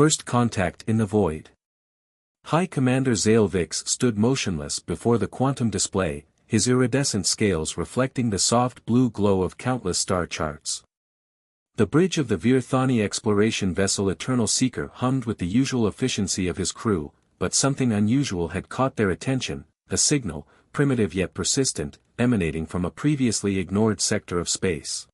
First contact in the void. High Commander Zalevix stood motionless before the quantum display, his iridescent scales reflecting the soft blue glow of countless star charts. The bridge of the Virthani exploration vessel Eternal Seeker hummed with the usual efficiency of his crew, but something unusual had caught their attention, a signal, primitive yet persistent, emanating from a previously ignored sector of space.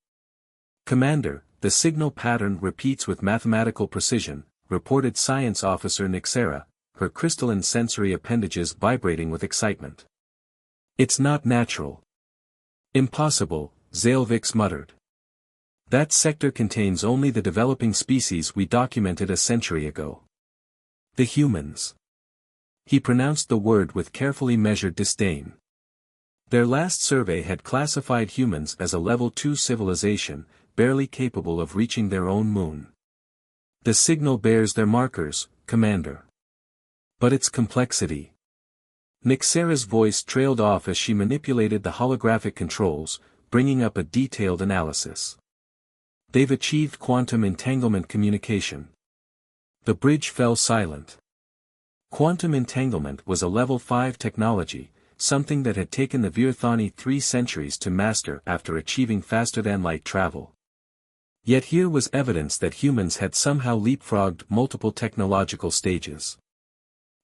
"Commander, the signal pattern repeats with mathematical precision," reported Science Officer Nixera, her crystalline sensory appendages vibrating with excitement. "It's not natural." "Impossible," Zalevix muttered. "That sector contains only the developing species we documented a century ago. The humans." He pronounced the word with carefully measured disdain. Their last survey had classified humans as a level 2 civilization, barely capable of reaching their own moon. "The signal bears their markers, Commander. But its complexity." Nixera's voice trailed off as she manipulated the holographic controls, bringing up a detailed analysis. "They've achieved quantum entanglement communication." The bridge fell silent. Quantum entanglement was a level 5 technology, something that had taken the Virthani 3 centuries to master after achieving faster-than-light travel. Yet here was evidence that humans had somehow leapfrogged multiple technological stages.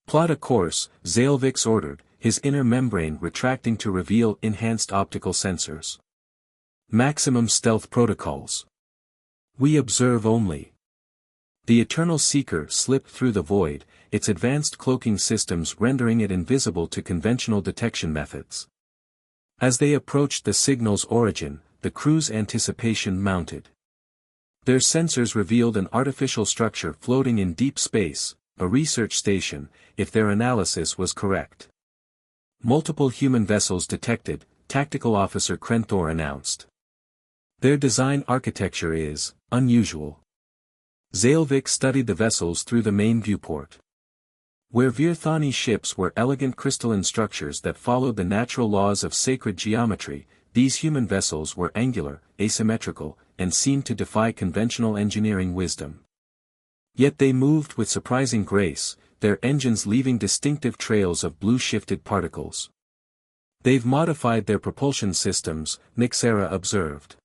"Plot a course," Zalevix ordered, his inner membrane retracting to reveal enhanced optical sensors. "Maximum stealth protocols. We observe only." The Eternal Seeker slipped through the void, its advanced cloaking systems rendering it invisible to conventional detection methods. As they approached the signal's origin, the crew's anticipation mounted. Their sensors revealed an artificial structure floating in deep space, a research station, if their analysis was correct. "Multiple human vessels detected," Tactical Officer Krenthor announced. "Their design architecture is unusual." Zalevix studied the vessels through the main viewport. Where Virthani ships were elegant crystalline structures that followed the natural laws of sacred geometry, these human vessels were angular, asymmetrical, and seemed to defy conventional engineering wisdom. Yet they moved with surprising grace, their engines leaving distinctive trails of blue-shifted particles. "They've modified their propulsion systems," Nixera observed.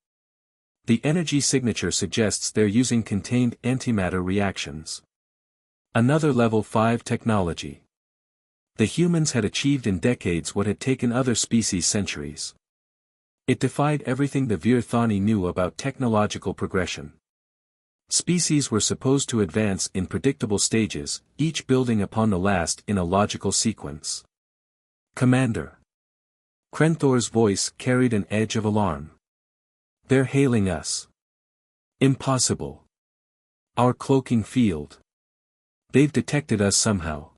"The energy signature suggests they're using contained antimatter reactions. Another level 5 technology. The humans had achieved in decades what had taken other species centuries. It defied everything the Virthani knew about technological progression. Species were supposed to advance in predictable stages, each building upon the last in a logical sequence." "Commander." Krenthor's voice carried an edge of alarm. "They're hailing us." "Impossible. Our cloaking field. They've detected us somehow.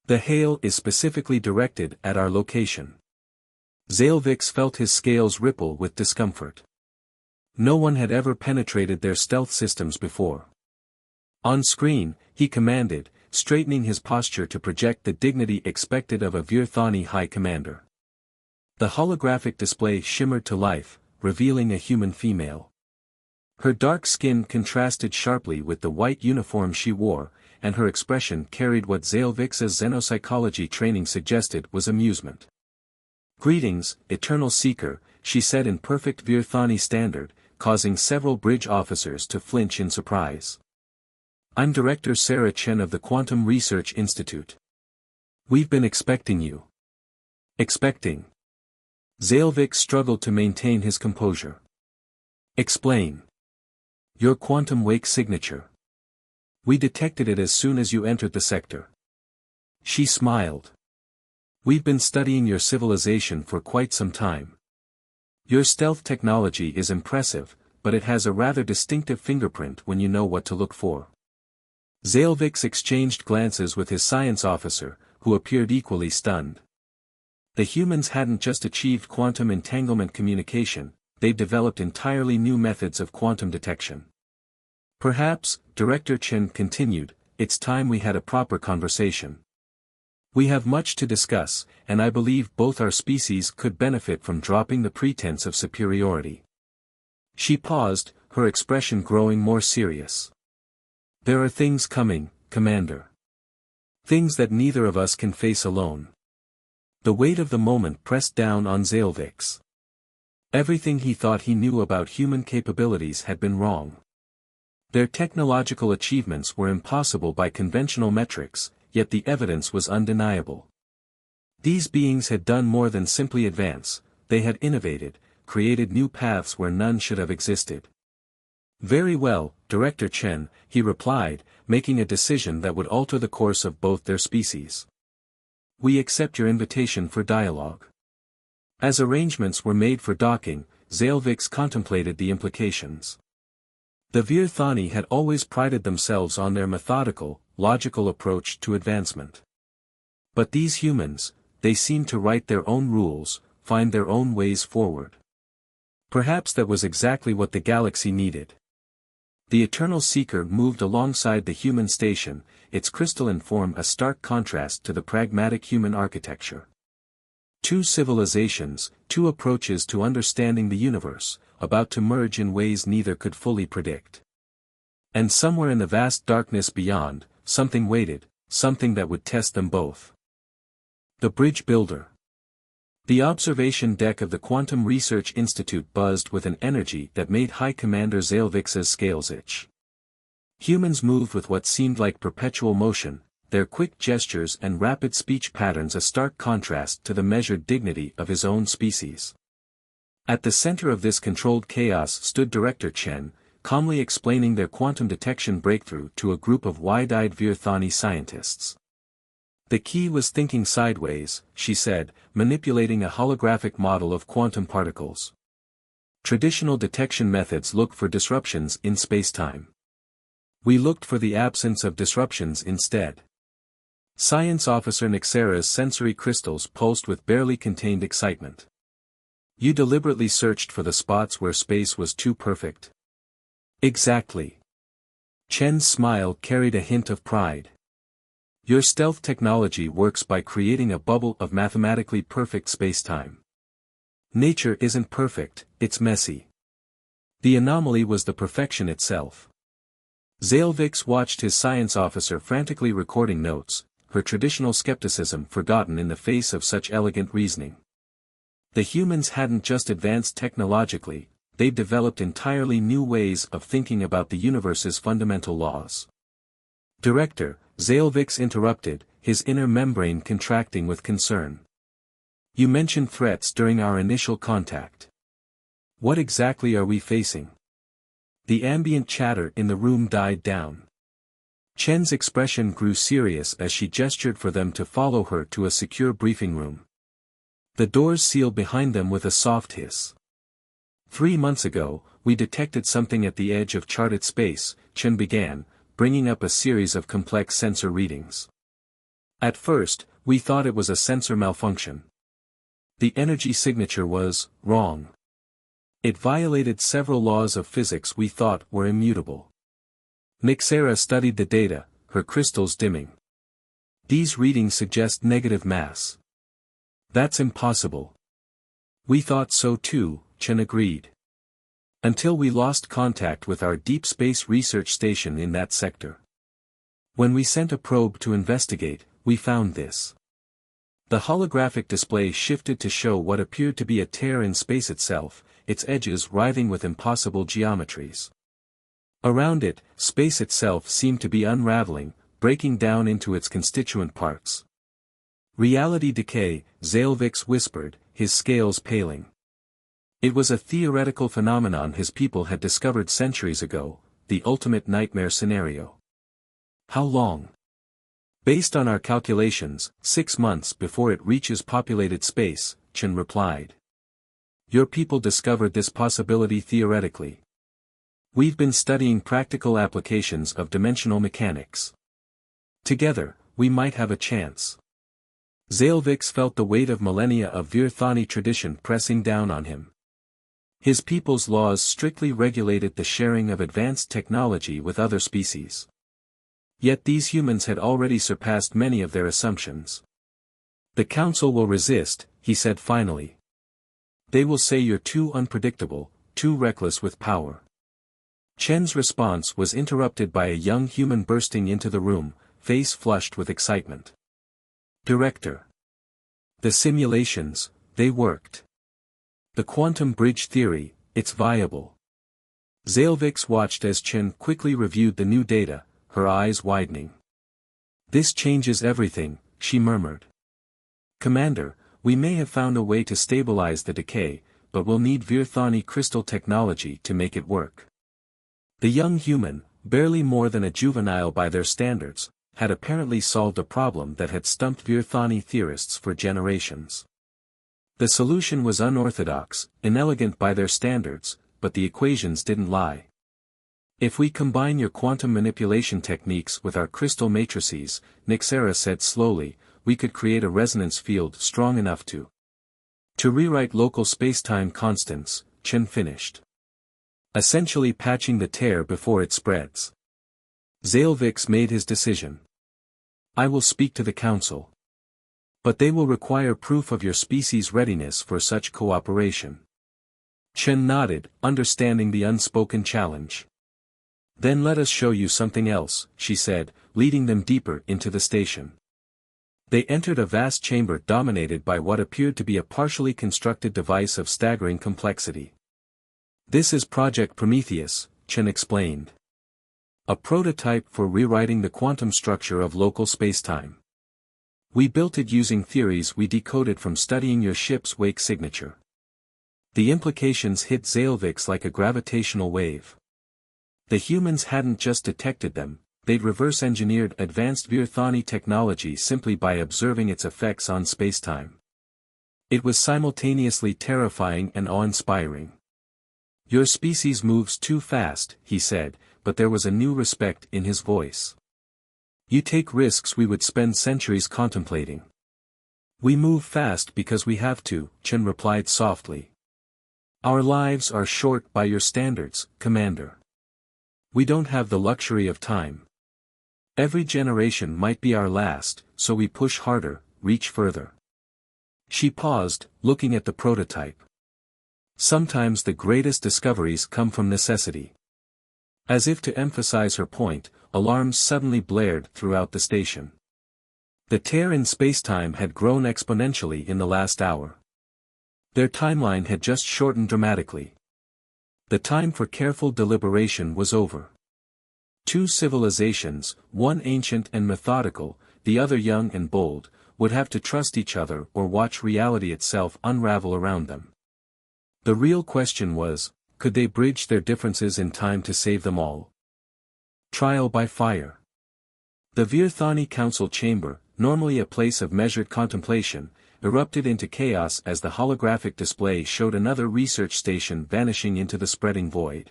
The hail is specifically directed at our location." Zalevix felt his scales ripple with discomfort. No one had ever penetrated their stealth systems before. On screen, he commanded, straightening his posture to project the dignity expected of a Virthani High Commander. The holographic display shimmered to life, revealing a human female. Her dark skin contrasted sharply with the white uniform she wore, and her expression carried what Zalevix's xenopsychology training suggested was amusement. "Greetings, Eternal Seeker," she said in perfect Virthani standard, causing several bridge officers to flinch in surprise. "I'm Director Sarah Chen of the Quantum Research Institute. We've been expecting you." "Expecting?" Zalevix struggled to maintain his composure. "Explain." "Your quantum wake signature. We detected it as soon as you entered the sector." She smiled. "We've been studying your civilization for quite some time. Your stealth technology is impressive, but it has a rather distinctive fingerprint when you know what to look for." Zalevix exchanged glances with his science officer, who appeared equally stunned. The humans hadn't just achieved quantum entanglement communication, they'd developed entirely new methods of quantum detection. "Perhaps," Director Chen continued, "it's time we had a proper conversation. We have much to discuss, and I believe both our species could benefit from dropping the pretense of superiority." She paused, her expression growing more serious. There are things coming, Commander. Things that neither of us can face alone. The weight of the moment pressed down on Zalvix. Everything he thought he knew about human capabilities had been wrong. Their technological achievements were impossible by conventional metrics, yet the evidence was undeniable. These beings had done more than simply advance, they had innovated, created new paths where none should have existed. Very well, Director Chen, he replied, making a decision that would alter the course of both their species. We accept your invitation for dialogue. As arrangements were made for docking, Zalvix contemplated the implications. The Virthani had always prided themselves on their methodical, logical approach to advancement. But these humans, they seemed to write their own rules, find their own ways forward. Perhaps that was exactly what the galaxy needed. The Eternal Seeker moved alongside the human station, its crystalline form a stark contrast to the pragmatic human architecture. Two civilizations, two approaches to understanding the universe, about to merge in ways neither could fully predict. And somewhere in the vast darkness beyond, something waited, something that would test them both. The Bridge Builder. The observation deck of the Quantum Research Institute buzzed with an energy that made High Commander Zalvix's scales itch. Humans moved with what seemed like perpetual motion, their quick gestures and rapid speech patterns a stark contrast to the measured dignity of his own species. At the center of this controlled chaos stood Director Chen, calmly explaining their quantum detection breakthrough to a group of wide-eyed Virthani scientists. The key was thinking sideways, she said, manipulating a holographic model of quantum particles. Traditional detection methods look for disruptions in spacetime. We looked for the absence of disruptions instead. Science Officer Nixera's sensory crystals pulsed with barely contained excitement. You deliberately searched for the spots where space was too perfect. Exactly. Chen's smile carried a hint of pride. Your stealth technology works by creating a bubble of mathematically perfect spacetime. Nature isn't perfect, it's messy. The anomaly was the perfection itself. Zalvix watched his science officer frantically recording notes, her traditional skepticism forgotten in the face of such elegant reasoning. The humans hadn't just advanced technologically, they'd developed entirely new ways of thinking about the universe's fundamental laws. Director, Zalvix interrupted, his inner membrane contracting with concern. You mentioned threats during our initial contact. What exactly are we facing? The ambient chatter in the room died down. Chen's expression grew serious as she gestured for them to follow her to a secure briefing room. The doors sealed behind them with a soft hiss. 3 months ago, we detected something at the edge of charted space, Chen began, bringing up a series of complex sensor readings. At first, we thought it was a sensor malfunction. The energy signature was wrong. It violated several laws of physics we thought were immutable. Nixera studied the data, her crystals dimming. These readings suggest negative mass. That's impossible. We thought so too, Chen agreed. Until we lost contact with our deep space research station in that sector. When we sent a probe to investigate, we found this. The holographic display shifted to show what appeared to be a tear in space itself, its edges writhing with impossible geometries. Around it, space itself seemed to be unraveling, breaking down into its constituent parts. Reality decay, Zalvix whispered, his scales paling. It was a theoretical phenomenon his people had discovered centuries ago, the ultimate nightmare scenario. How long? Based on our calculations, 6 months before it reaches populated space, Chen replied. Your people discovered this possibility theoretically. We've been studying practical applications of dimensional mechanics. Together, we might have a chance. Zalvix felt the weight of millennia of Virthani tradition pressing down on him. His people's laws strictly regulated the sharing of advanced technology with other species. Yet these humans had already surpassed many of their assumptions. The Council will resist, he said finally. They will say you're too unpredictable, too reckless with power. Chen's response was interrupted by a young human bursting into the room, face flushed with excitement. Director. The simulations, they worked. The quantum bridge theory, it's viable. Zalevix watched as Chen quickly reviewed the new data, her eyes widening. This changes everything, she murmured. Commander, we may have found a way to stabilize the decay, but we'll need Virthani crystal technology to make it work. The young human, barely more than a juvenile by their standards, had apparently solved a problem that had stumped Virthani theorists for generations. The solution was unorthodox, inelegant by their standards, but the equations didn't lie. If we combine your quantum manipulation techniques with our crystal matrices, Nixera said slowly, we could create a resonance field strong enough to rewrite local spacetime constants, Chen finished. Essentially patching the tear before it spreads. Zalevix made his decision. I will speak to the council. But they will require proof of your species' readiness for such cooperation. Chen nodded, understanding the unspoken challenge. Then let us show you something else, she said, leading them deeper into the station. They entered a vast chamber dominated by what appeared to be a partially constructed device of staggering complexity. This is Project Prometheus, Chen explained. A prototype for rewriting the quantum structure of local spacetime. We built it using theories we decoded from studying your ship's wake signature. The implications hit Zalevix like a gravitational wave. The humans hadn't just detected them, they'd reverse-engineered advanced Virthani technology simply by observing its effects on spacetime. It was simultaneously terrifying and awe-inspiring. Your species moves too fast, he said, but there was a new respect in his voice. You take risks we would spend centuries contemplating. We move fast because we have to, Chen replied softly. Our lives are short by your standards, Commander. We don't have the luxury of time. Every generation might be our last, so we push harder, reach further. She paused, looking at the prototype. Sometimes the greatest discoveries come from necessity. As if to emphasize her point, alarms suddenly blared throughout the station. The tear in spacetime had grown exponentially in the last hour. Their timeline had just shortened dramatically. The time for careful deliberation was over. Two civilizations, one ancient and methodical, the other young and bold, would have to trust each other or watch reality itself unravel around them. The real question was, could they bridge their differences in time to save them all? Trial by fire. The Virthani Council chamber, normally a place of measured contemplation, erupted into chaos as the holographic display showed another research station vanishing into the spreading void.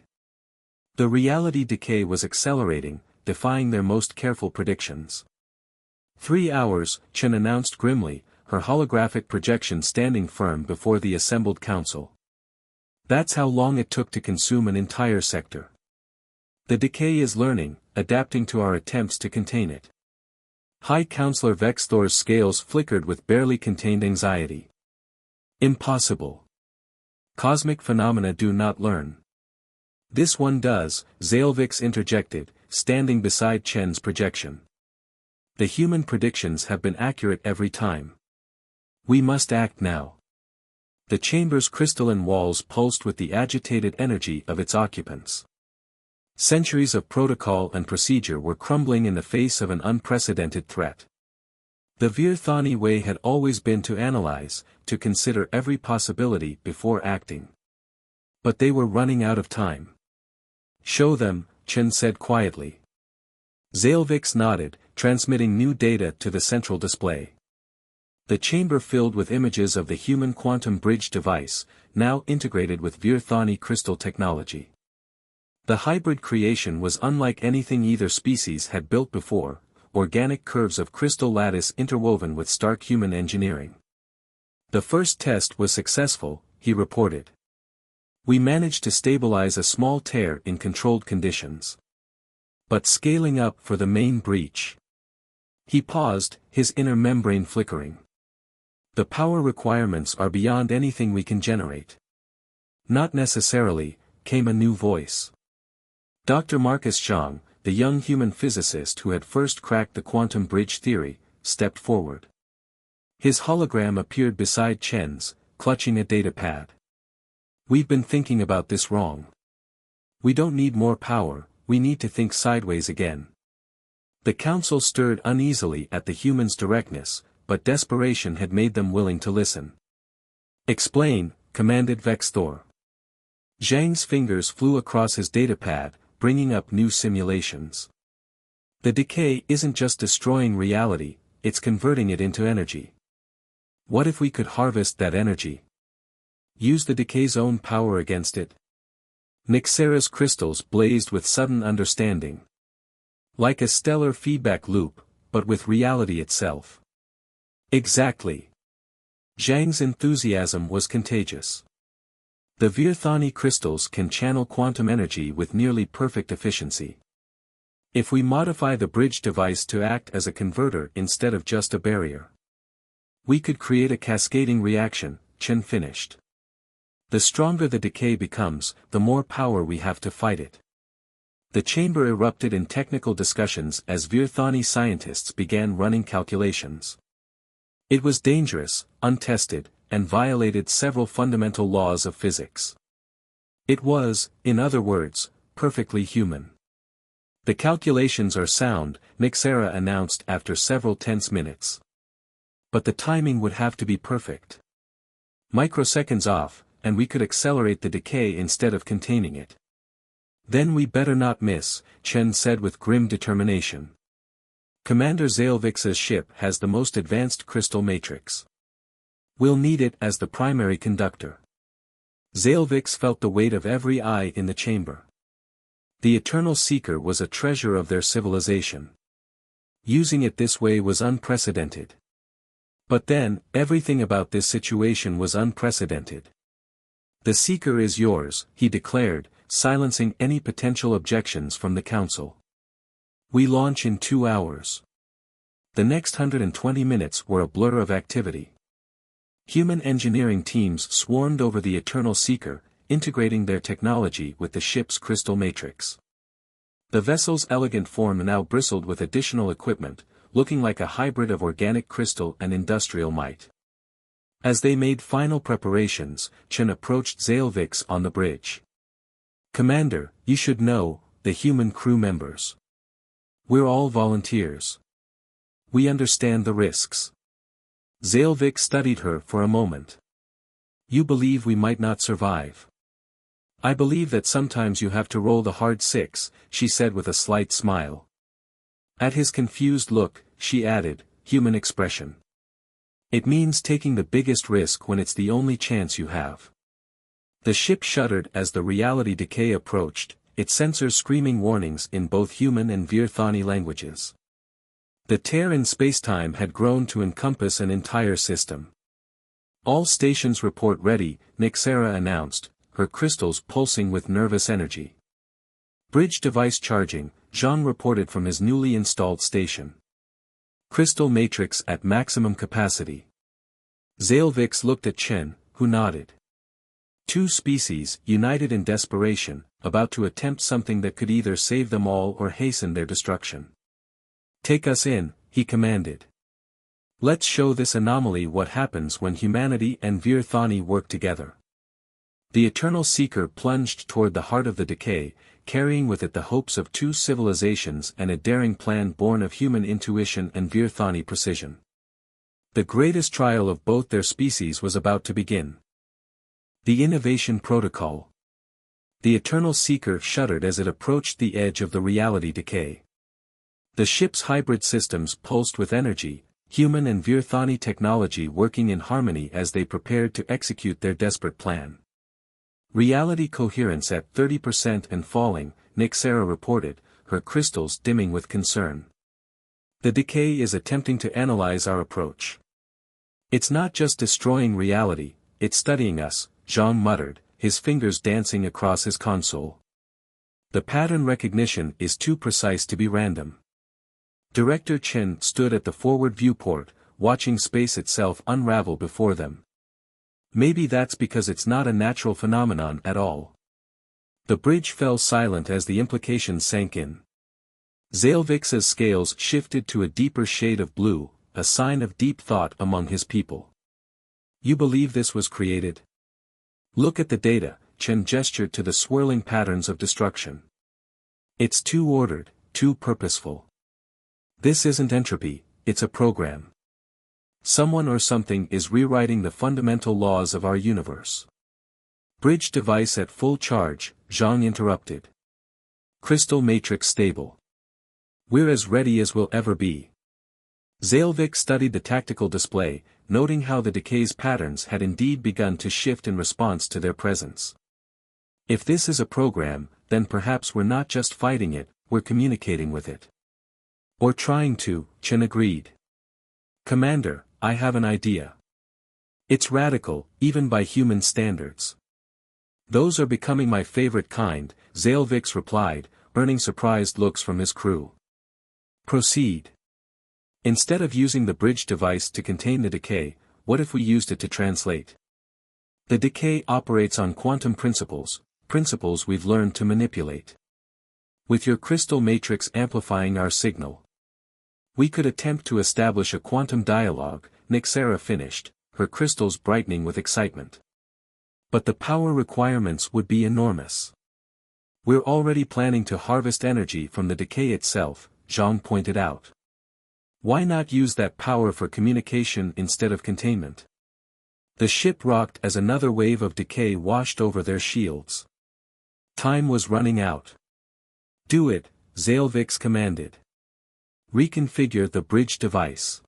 The reality decay was accelerating, defying their most careful predictions. 3 hours, Chen announced grimly, her holographic projection standing firm before the assembled council. That's how long it took to consume an entire sector. The decay is learning, adapting to our attempts to contain it. High Counselor Vexthor's scales flickered with barely contained anxiety. Impossible. Cosmic phenomena do not learn. This one does, Zalevix interjected, standing beside Chen's projection. The human predictions have been accurate every time. We must act now. The chamber's crystalline walls pulsed with the agitated energy of its occupants. Centuries of protocol and procedure were crumbling in the face of an unprecedented threat. The Virthani way had always been to analyze, to consider every possibility before acting. But they were running out of time. Show them, Chen said quietly. Zalevix nodded, transmitting new data to the central display. The chamber filled with images of the human quantum bridge device, now integrated with Virthani crystal technology. The hybrid creation was unlike anything either species had built before, organic curves of crystal lattice interwoven with stark human engineering. The first test was successful, he reported. We managed to stabilize a small tear in controlled conditions. But scaling up for the main breach. He paused, his inner membrane flickering. The power requirements are beyond anything we can generate. Not necessarily, came a new voice. Dr. Marcus Zhang, the young human physicist who had first cracked the quantum bridge theory, stepped forward. His hologram appeared beside Chen's, clutching a datapad. "We've been thinking about this wrong. We don't need more power, we need to think sideways again." The council stirred uneasily at the human's directness, but desperation had made them willing to listen. "Explain," commanded Vexthor. Zhang's fingers flew across his datapad, bringing up new simulations. "The decay isn't just destroying reality, it's converting it into energy. What if we could harvest that energy? Use the decay's own power against it?" Nyxera's crystals blazed with sudden understanding. "Like a stellar feedback loop, but with reality itself." "Exactly." Zhang's enthusiasm was contagious. "The Virthani crystals can channel quantum energy with nearly perfect efficiency. If we modify the bridge device to act as a converter instead of just a barrier, we could create a cascading reaction," Chen finished. "The stronger the decay becomes, the more power we have to fight it." The chamber erupted in technical discussions as Virthani scientists began running calculations. It was dangerous, untested, and violated several fundamental laws of physics. It was, in other words, perfectly human. "The calculations are sound," Nyxera announced after several tense minutes. "But the timing would have to be perfect. Microseconds off, and we could accelerate the decay instead of containing it." "Then we better not miss," Chen said with grim determination. "Commander Zalvik's ship has the most advanced crystal matrix. We'll need it as the primary conductor." Zalvix felt the weight of every eye in the chamber. The Eternal Seeker was a treasure of their civilization. Using it this way was unprecedented. But then, everything about this situation was unprecedented. "The Seeker is yours," he declared, silencing any potential objections from the council. "We launch in 2 hours." The next 120 minutes were a blur of activity. Human engineering teams swarmed over the Eternal Seeker, integrating their technology with the ship's crystal matrix. The vessel's elegant form now bristled with additional equipment, looking like a hybrid of organic crystal and industrial might. As they made final preparations, Chen approached Zalvix on the bridge. "Commander, you should know, the human crew members. We're all volunteers. We understand the risks." Zalvix studied her for a moment. "You believe we might not survive?" "I believe that sometimes you have to roll the hard 6, she said with a slight smile. At his confused look, she added, "Human expression. It means taking the biggest risk when it's the only chance you have." The ship shuddered as the reality decay approached, its sensors screaming warnings in both human and Virthani languages. The tear in spacetime had grown to encompass an entire system. "All stations report ready," Nyxera announced, her crystals pulsing with nervous energy. "Bridge device charging," Jean reported from his newly installed station. "Crystal matrix at maximum capacity." Zalvix looked at Chen, who nodded. Two species, united in desperation, about to attempt something that could either save them all or hasten their destruction. "Take us in," he commanded. "Let's show this anomaly what happens when humanity and Virthani work together." The Eternal Seeker plunged toward the heart of the decay, carrying with it the hopes of 2 civilizations and a daring plan born of human intuition and Virthani precision. The greatest trial of both their species was about to begin. The Innovation Protocol. The Eternal Seeker shuddered as it approached the edge of the reality decay. The ship's hybrid systems pulsed with energy, human and Virthani technology working in harmony as they prepared to execute their desperate plan. "Reality coherence at 30% and falling," Nyxera reported, her crystals dimming with concern. "The decay is attempting to analyze our approach. It's not just destroying reality, it's studying us," Jean muttered, his fingers dancing across his console. "The pattern recognition is too precise to be random." Director Chen stood at the forward viewport, watching space itself unravel before them. "Maybe that's because it's not a natural phenomenon at all. The bridge fell silent as the implications sank in. Zalvik's scales shifted to a deeper shade of blue, a sign of deep thought among his people. You believe this was created? Look at the data, Chen gestured to the swirling patterns of destruction. It's too ordered, too purposeful. This isn't entropy, it's a program. Someone or something is rewriting the fundamental laws of our universe. Bridge device at full charge, Zhang interrupted. Crystal matrix stable. We're as ready as we'll ever be. Zalvik studied the tactical display, noting how the decay's patterns had indeed begun to shift in response to their presence. If this is a program, then perhaps we're not just fighting it, we're communicating with it. Or trying to, Chen agreed. Commander, I have an idea. It's radical, even by human standards. Those are becoming my favorite kind, Zalvik replied, earning surprised looks from his crew. Proceed. Instead of using the bridge device to contain the decay, what if we used it to translate? The decay operates on quantum principles we've learned to manipulate. With your crystal matrix amplifying our signal, we could attempt to establish a quantum dialogue, Nixera finished, her crystals brightening with excitement. But the power requirements would be enormous. We're already planning to harvest energy from the decay itself, Zhang pointed out. Why not use that power for communication instead of containment? The ship rocked as another wave of decay washed over their shields. Time was running out. Do it, Zalvik commanded. Reconfigure the bridge device.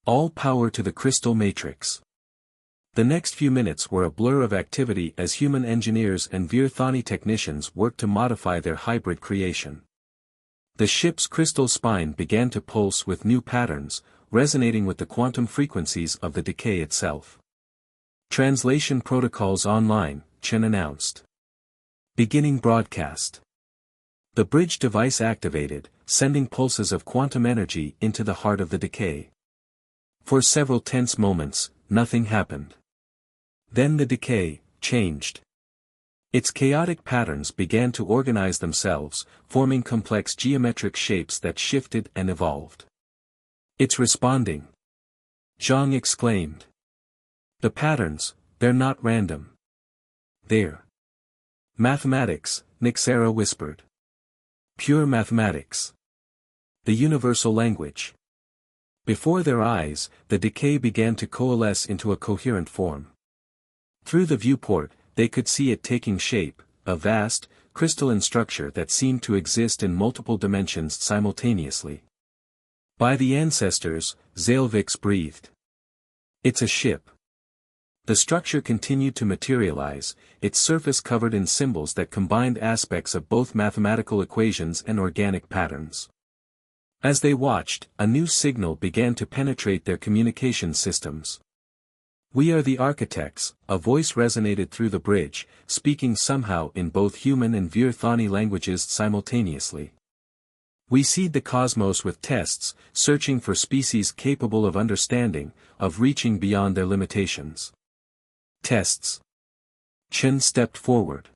All power to the crystal matrix. The next few minutes were a blur of activity as human engineers and Virthani technicians worked to modify their hybrid creation. The ship's crystal spine began to pulse with new patterns, resonating with the quantum frequencies of the decay itself. Translation protocols online, Chen announced. Beginning broadcast. The bridge device activated, sending pulses of quantum energy into the heart of the decay. For several tense moments, nothing happened. Then the decay changed. Its chaotic patterns began to organize themselves, forming complex geometric shapes that shifted and evolved. It's responding. Zhang exclaimed. The patterns, they're not random. They're mathematics, Nixera whispered. Pure mathematics. The universal language. Before their eyes, the decay began to coalesce into a coherent form. Through the viewport, they could see it taking shape, a vast, crystalline structure that seemed to exist in multiple dimensions simultaneously. By the ancestors, Zalvik breathed. It's a ship. The structure continued to materialize, its surface covered in symbols that combined aspects of both mathematical equations and organic patterns. As they watched, a new signal began to penetrate their communication systems. We are the architects, a voice resonated through the bridge, speaking somehow in both human and Virthani languages simultaneously. We seed the cosmos with tests, searching for species capable of understanding, of reaching beyond their limitations. Tests. Chen stepped forward.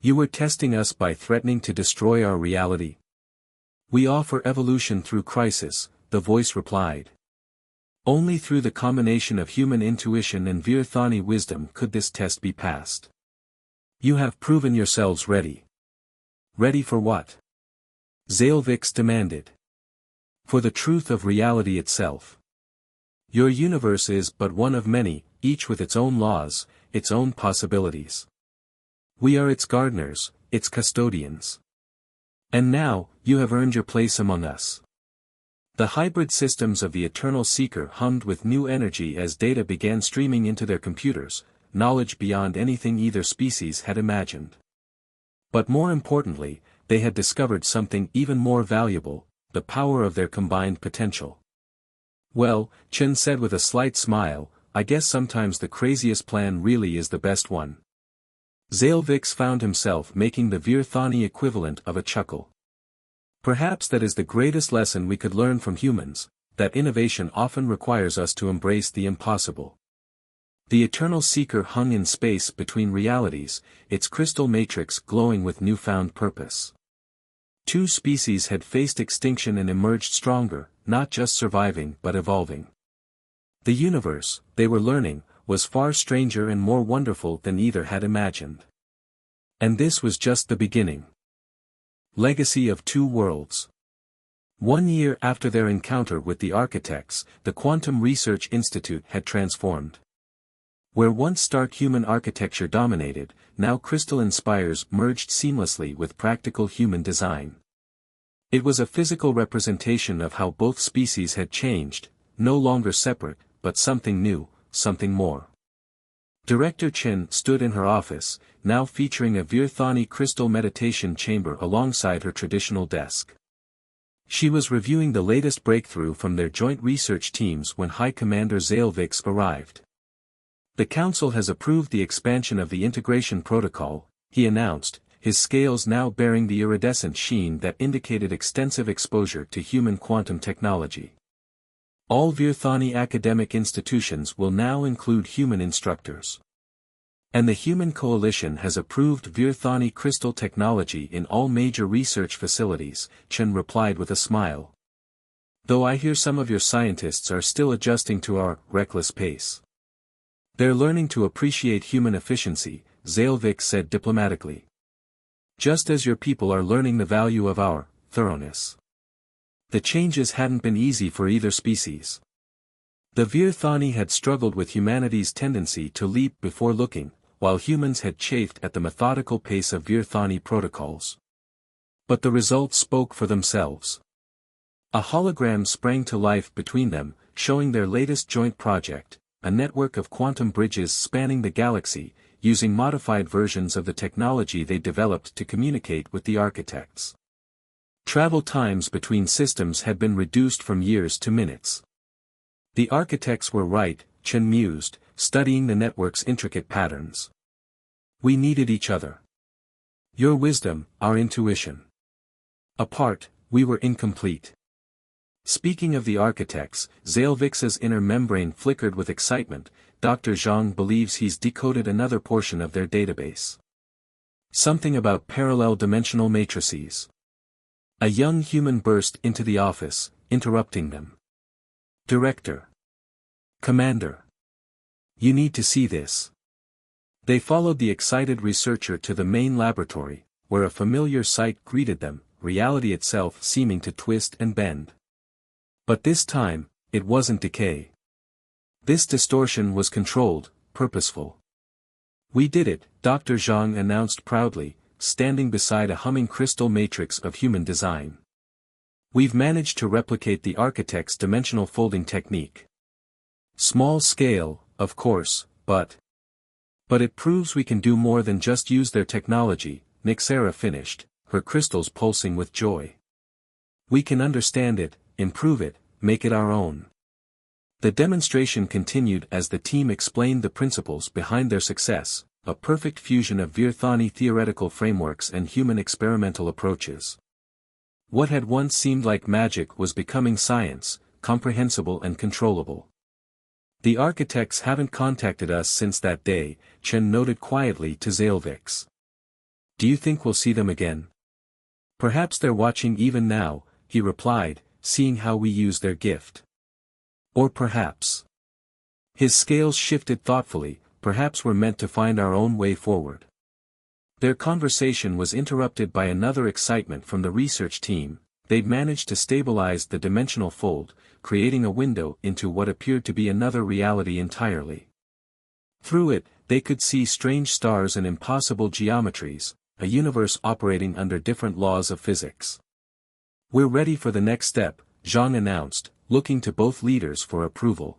You were testing us by threatening to destroy our reality. We offer evolution through crisis, the voice replied. Only through the combination of human intuition and Virthani wisdom could this test be passed. You have proven yourselves ready. Ready for what? Zalvik demanded. For the truth of reality itself. Your universe is but one of many, each with its own laws, its own possibilities. We are its gardeners, its custodians. And now, you have earned your place among us. The hybrid systems of the Eternal Seeker hummed with new energy as data began streaming into their computers, knowledge beyond anything either species had imagined. But more importantly, they had discovered something even more valuable, the power of their combined potential. Well, Chen said with a slight smile, I guess sometimes the craziest plan really is the best one. Zalvik found himself making the Virthani equivalent of a chuckle. Perhaps that is the greatest lesson we could learn from humans, that innovation often requires us to embrace the impossible. The eternal seeker hung in space between realities, its crystal matrix glowing with newfound purpose. Two species had faced extinction and emerged stronger, not just surviving but evolving. The universe, they were learning, was far stranger and more wonderful than either had imagined. And this was just the beginning. Legacy of Two Worlds. 1 year after their encounter with the architects, the Quantum Research Institute had transformed. Where once stark human architecture dominated, now crystalline spires merged seamlessly with practical human design. It was a physical representation of how both species had changed, no longer separate, but something new, something more. Director Chen stood in her office, now featuring a Virthani crystal meditation chamber alongside her traditional desk. She was reviewing the latest breakthrough from their joint research teams when High Commander Zalevix arrived. The Council has approved the expansion of the integration protocol, he announced, his scales now bearing the iridescent sheen that indicated extensive exposure to human quantum technology. All Virthani academic institutions will now include human instructors. And the Human Coalition has approved Virthani crystal technology in all major research facilities, Chen replied with a smile. Though I hear some of your scientists are still adjusting to our reckless pace. They're learning to appreciate human efficiency, Zalevix said diplomatically. Just as your people are learning the value of our thoroughness. The changes hadn't been easy for either species. The Virthani had struggled with humanity's tendency to leap before looking, while humans had chafed at the methodical pace of Virthani protocols. But the results spoke for themselves. A hologram sprang to life between them, showing their latest joint project, a network of quantum bridges spanning the galaxy, using modified versions of the technology they developed to communicate with the architects. Travel times between systems had been reduced from years to minutes. The architects were right, Chen mused, studying the network's intricate patterns. We needed each other. Your wisdom, our intuition. Apart, we were incomplete. Speaking of the architects, Zalevix's inner membrane flickered with excitement. Dr. Zhang believes he's decoded another portion of their database. Something about parallel dimensional matrices. A young human burst into the office, interrupting them. Director. Commander. You need to see this. They followed the excited researcher to the main laboratory, where a familiar sight greeted them, reality itself seeming to twist and bend. But this time, it wasn't decay. This distortion was controlled, purposeful. We did it, Dr. Zhang announced proudly, standing beside a humming crystal matrix of human design. We've managed to replicate the architect's dimensional folding technique. Small scale, of course, but it proves we can do more than just use their technology, Nixera finished, her crystals pulsing with joy. We can understand it, improve it, make it our own. The demonstration continued as the team explained the principles behind their success, a perfect fusion of Virthani theoretical frameworks and human experimental approaches. What had once seemed like magic was becoming science, comprehensible and controllable. The architects haven't contacted us since that day, Chen noted quietly to Zalevix. Do you think we'll see them again? Perhaps they're watching even now, he replied, seeing how we use their gift. Or perhaps. His scales shifted thoughtfully, perhaps we're meant to find our own way forward. Their conversation was interrupted by another excitement from the research team. They'd managed to stabilize the dimensional fold, creating a window into what appeared to be another reality entirely. Through it, they could see strange stars and impossible geometries, a universe operating under different laws of physics. We're ready for the next step, Zhang announced, looking to both leaders for approval.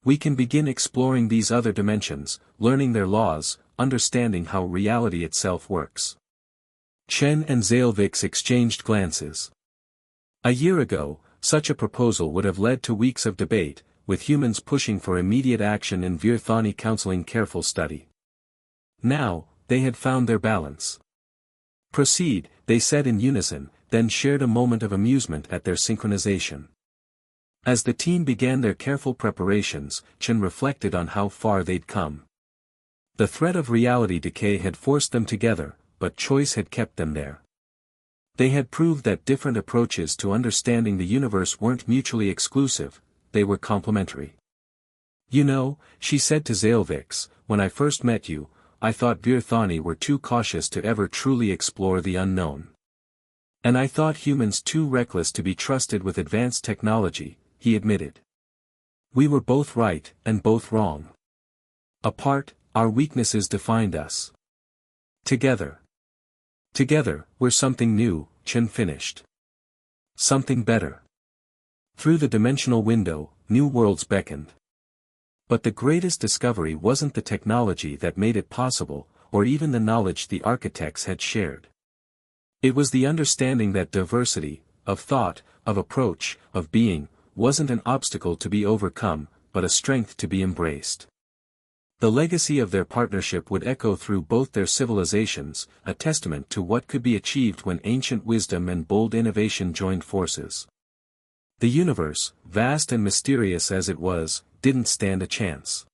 We can begin exploring these other dimensions, learning their laws, understanding how reality itself works. Chen and Zalevix exchanged glances. A year ago, such a proposal would have led to weeks of debate, with humans pushing for immediate action and Virthani counseling careful study. Now, they had found their balance. Proceed, they said in unison, then shared a moment of amusement at their synchronization. As the team began their careful preparations, Chen reflected on how far they'd come. The threat of reality decay had forced them together, but choice had kept them there. They had proved that different approaches to understanding the universe weren't mutually exclusive, they were complementary. You know, she said to Zalvix, when I first met you, I thought Virthani were too cautious to ever truly explore the unknown. And I thought humans too reckless to be trusted with advanced technology, he admitted. We were both right, and both wrong. Apart, our weaknesses defined us. Together, we're something new, Chen finished. Something better. Through the dimensional window, new worlds beckoned. But the greatest discovery wasn't the technology that made it possible, or even the knowledge the architects had shared. It was the understanding that diversity, of thought, of approach, of being, wasn't an obstacle to be overcome, but a strength to be embraced. The legacy of their partnership would echo through both their civilizations, a testament to what could be achieved when ancient wisdom and bold innovation joined forces. The universe, vast and mysterious as it was, didn't stand a chance.